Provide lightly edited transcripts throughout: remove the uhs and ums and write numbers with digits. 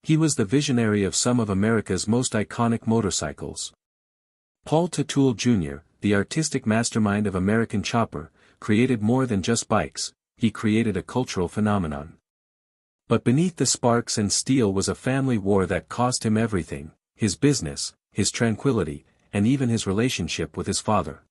He was the visionary of some of America's most iconic motorcycles. Paul Teutul Jr., the artistic mastermind of American Chopper, created more than just bikes, he created a cultural phenomenon. But beneath the sparks and steel was a family war that cost him everything: his business, his tranquility, and even his relationship with his father.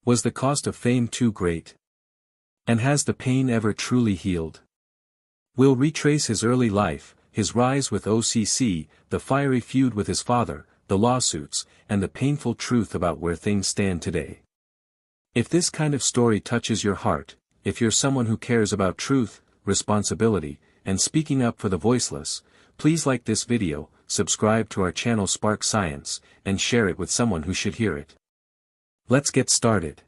Was the cost of fame too great? And has the pain ever truly healed? We'll retrace his early life, his rise with OCC, the fiery feud with his father, the lawsuits, and the painful truth about where things stand today. If this kind of story touches your heart, if you're someone who cares about truth, responsibility, and speaking up for the voiceless, please like this video, subscribe to our channel Spark Science, and share it with someone who should hear it. Let's get started.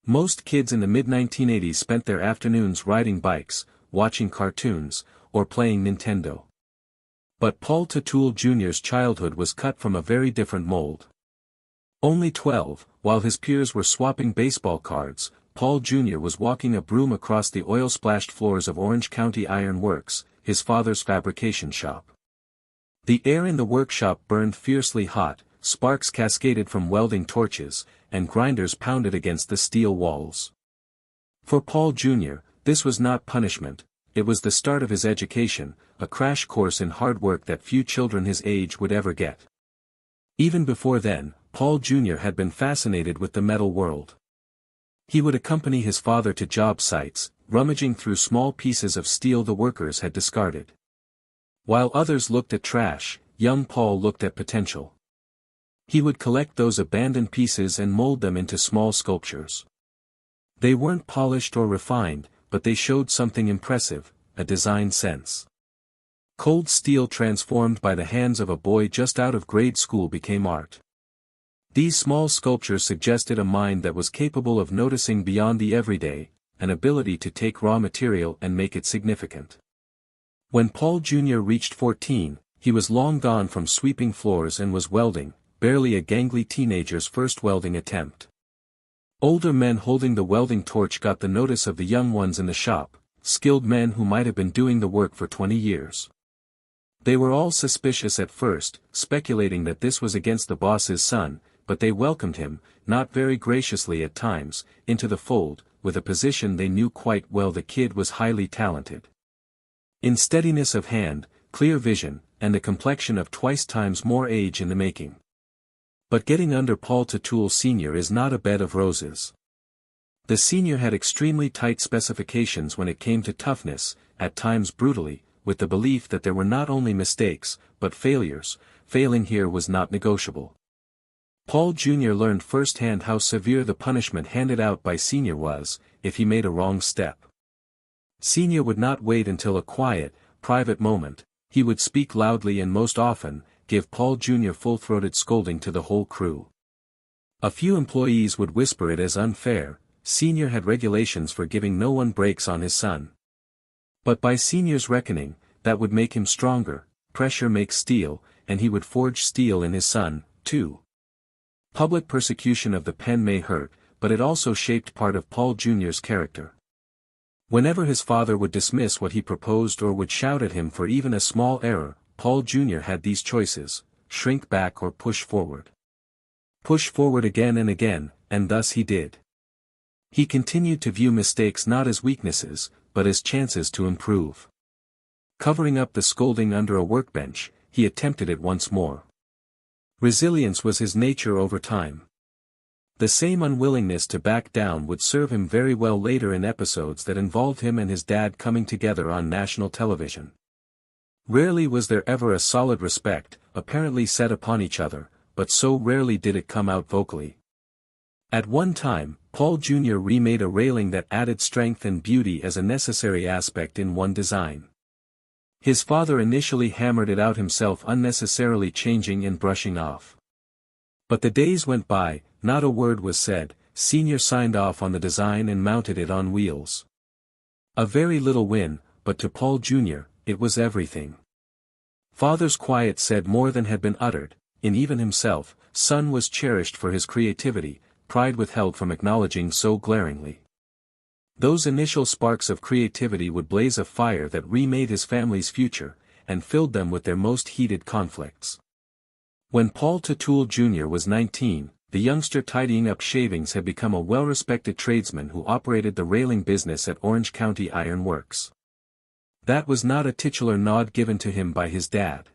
Most kids in the mid-1980s spent their afternoons riding bikes, watching cartoons, or playing Nintendo. But Paul Teutul Jr.'s childhood was cut from a very different mold. Only 12, while his peers were swapping baseball cards, Paul Jr. was walking a broom across the oil-splashed floors of Orange County Iron Works, his father's fabrication shop. The air in the workshop burned fiercely hot, sparks cascaded from welding torches, and grinders pounded against the steel walls. For Paul Jr., this was not punishment, it was the start of his education, a crash course in hard work that few children his age would ever get. Even before then, Paul Jr. had been fascinated with the metal world. He would accompany his father to job sites, rummaging through small pieces of steel the workers had discarded. While others looked at trash, young Paul looked at potential. He would collect those abandoned pieces and mold them into small sculptures. They weren't polished or refined, but they showed something impressive, a design sense. Cold steel transformed by the hands of a boy just out of grade school became art. These small sculptures suggested a mind that was capable of noticing beyond the everyday, an ability to take raw material and make it significant. When Paul Jr. reached 14, he was long gone from sweeping floors and was welding, barely a gangly teenager's first welding attempt. Older men holding the welding torch got the notice of the young ones in the shop, skilled men who might have been doing the work for 20 years. They were all suspicious at first, speculating that this was against the boss's son, but they welcomed him, not very graciously at times, into the fold, with a position they knew quite well the kid was highly talented. In steadiness of hand, clear vision, and a complexion of twice times more age in the making. But getting under Paul Teutul Sr. is not a bed of roses. The senior had extremely tight specifications when it came to toughness, at times brutally, with the belief that there were not only mistakes, but failures. Failing here was not negotiable. Paul Jr. learned firsthand how severe the punishment handed out by Sr. was, if he made a wrong step. Sr. would not wait until a quiet, private moment, he would speak loudly and most often, give Paul Jr. full-throated scolding to the whole crew. A few employees would whisper it as unfair. Sr. had regulations for giving no one breaks on his son. But by Sr.'s reckoning, that would make him stronger, pressure makes steel, and he would forge steel in his son, too. Public persecution of the pen may hurt, but it also shaped part of Paul Jr.'s character. Whenever his father would dismiss what he proposed or would shout at him for even a small error, Paul Jr. had these choices: shrink back or push forward. Push forward again, and thus he did. He continued to view mistakes not as weaknesses, but as chances to improve. Covering up the scolding under a workbench, he attempted it once more. Resilience was his nature over time. The same unwillingness to back down would serve him very well later in episodes that involved him and his dad coming together on national television. Rarely was there ever a solid respect, apparently set upon each other, but so rarely did it come out vocally. At one time, Paul Jr. remade a railing that added strength and beauty as a necessary aspect in one design. His father initially hammered it out himself, unnecessarily changing and brushing off. But the days went by, not a word was said. Sr. signed off on the design and mounted it on wheels. A very little win, but to Paul Jr., it was everything. Father's quiet said more than had been uttered. In even himself, son was cherished for his creativity, pride withheld from acknowledging so glaringly. Those initial sparks of creativity would blaze a fire that remade his family's future, and filled them with their most heated conflicts. When Paul Teutul Jr. was 19, the youngster tidying up shavings had become a well-respected tradesman who operated the railing business at Orange County Iron Works. That was not a titular nod given to him by his dad.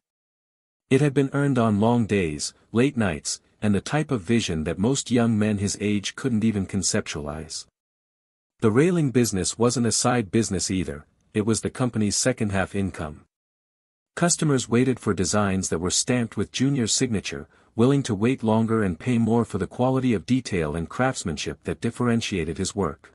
It had been earned on long days, late nights, and the type of vision that most young men his age couldn't even conceptualize. The railing business wasn't a side business either, it was the company's second-half income. Customers waited for designs that were stamped with Junior's signature, willing to wait longer and pay more for the quality of detail and craftsmanship that differentiated his work.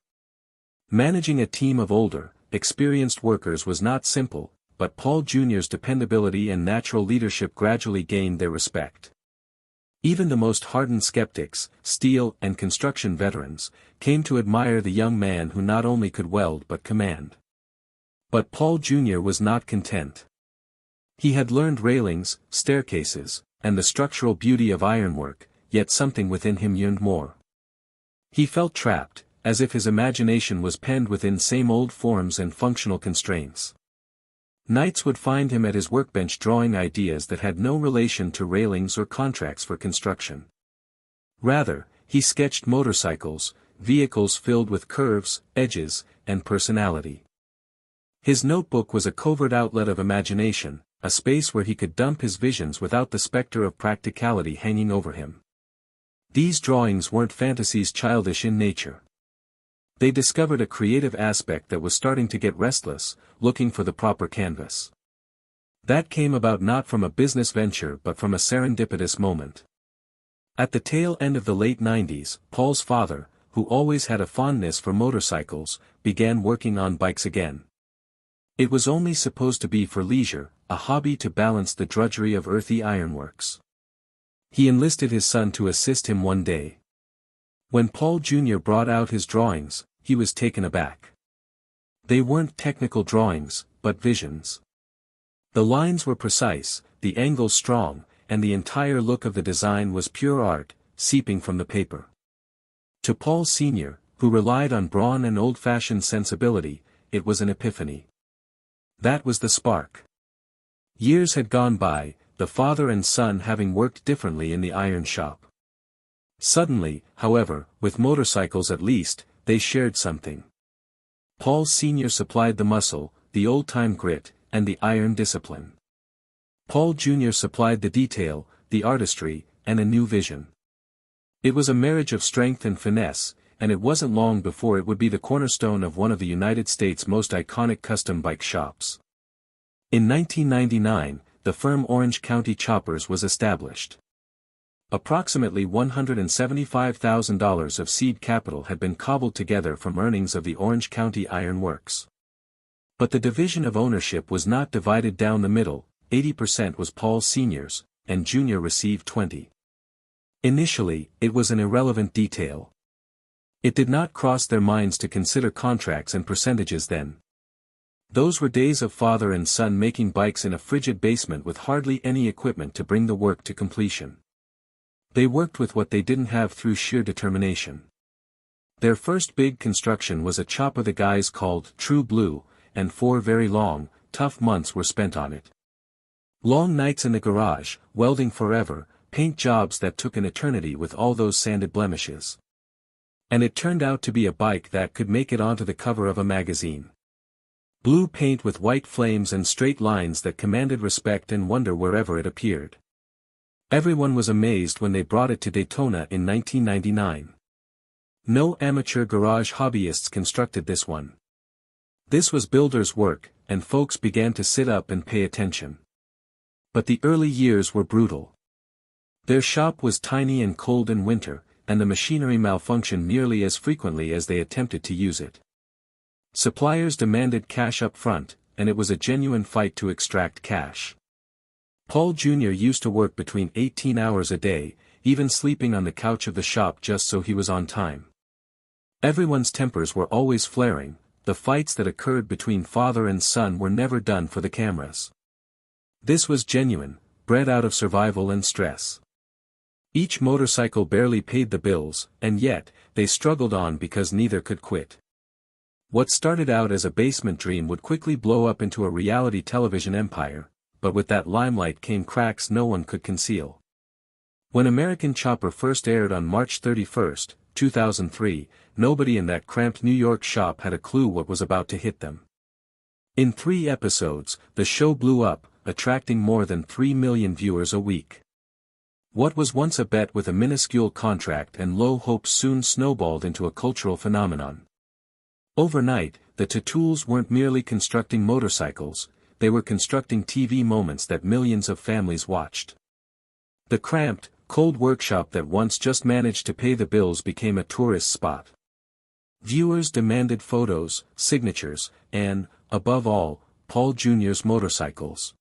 Managing a team of older, experienced workers was not simple, but Paul Jr.'s dependability and natural leadership gradually gained their respect. Even the most hardened skeptics, steel and construction veterans, came to admire the young man who not only could weld but command. But Paul Jr. was not content. He had learned railings, staircases, and the structural beauty of ironwork, yet something within him yearned more. He felt trapped, as if his imagination was penned within same old forms and functional constraints. Nights would find him at his workbench drawing ideas that had no relation to railings or contracts for construction. Rather, he sketched motorcycles, vehicles filled with curves, edges, and personality. His notebook was a covert outlet of imagination, a space where he could dump his visions without the specter of practicality hanging over him. These drawings weren't fantasies childish in nature. They discovered a creative aspect that was starting to get restless, looking for the proper canvas. That came about not from a business venture but from a serendipitous moment. At the tail end of the late 90s, Paul's father, who always had a fondness for motorcycles, began working on bikes again. It was only supposed to be for leisure, a hobby to balance the drudgery of earthy ironworks. He enlisted his son to assist him one day. When Paul Jr. brought out his drawings, he was taken aback. They weren't technical drawings, but visions. The lines were precise, the angles strong, and the entire look of the design was pure art, seeping from the paper. To Paul Sr., who relied on brawn and old-fashioned sensibility, it was an epiphany. That was the spark. Years had gone by, the father and son having worked differently in the iron shop. Suddenly, however, with motorcycles at least, they shared something. Paul Sr. supplied the muscle, the old-time grit, and the iron discipline. Paul Jr. supplied the detail, the artistry, and a new vision. It was a marriage of strength and finesse, and it wasn't long before it would be the cornerstone of one of the United States' most iconic custom bike shops. In 1999, the firm Orange County Choppers was established. Approximately $175,000 of seed capital had been cobbled together from earnings of the Orange County Iron Works. But the division of ownership was not divided down the middle, 80% was Paul Sr.'s, and Jr. received 20%. Initially, it was an irrelevant detail. It did not cross their minds to consider contracts and percentages then. Those were days of father and son making bikes in a frigid basement with hardly any equipment to bring the work to completion. They worked with what they didn't have through sheer determination. Their first big construction was a chopper the guys called True Blue, and 4 very long, tough months were spent on it. Long nights in the garage, welding forever, paint jobs that took an eternity with all those sanded blemishes. And it turned out to be a bike that could make it onto the cover of a magazine. Blue paint with white flames and straight lines that commanded respect and wonder wherever it appeared. Everyone was amazed when they brought it to Daytona in 1999. No amateur garage hobbyists constructed this one. This was builders' work, and folks began to sit up and pay attention. But the early years were brutal. Their shop was tiny and cold in winter, and the machinery malfunctioned nearly as frequently as they attempted to use it. Suppliers demanded cash up front, and it was a genuine fight to extract cash. Paul Jr. used to work between 18 hours a day, even sleeping on the couch of the shop just so he was on time. Everyone's tempers were always flaring, the fights that occurred between father and son were never done for the cameras. This was genuine, bred out of survival and stress. Each motorcycle barely paid the bills, and yet, they struggled on because neither could quit. What started out as a basement dream would quickly blow up into a reality television empire, but with that limelight came cracks no one could conceal. When American Chopper first aired on March 31, 2003, nobody in that cramped New York shop had a clue what was about to hit them. In 3 episodes, the show blew up, attracting more than 3 million viewers a week. What was once a bet with a minuscule contract and low hopes soon snowballed into a cultural phenomenon. Overnight, the Teutul's weren't merely constructing motorcycles, they were constructing TV moments that millions of families watched. The cramped, cold workshop that once just managed to pay the bills became a tourist spot. Viewers demanded photos, signatures, and, above all, Paul Jr.'s motorcycles.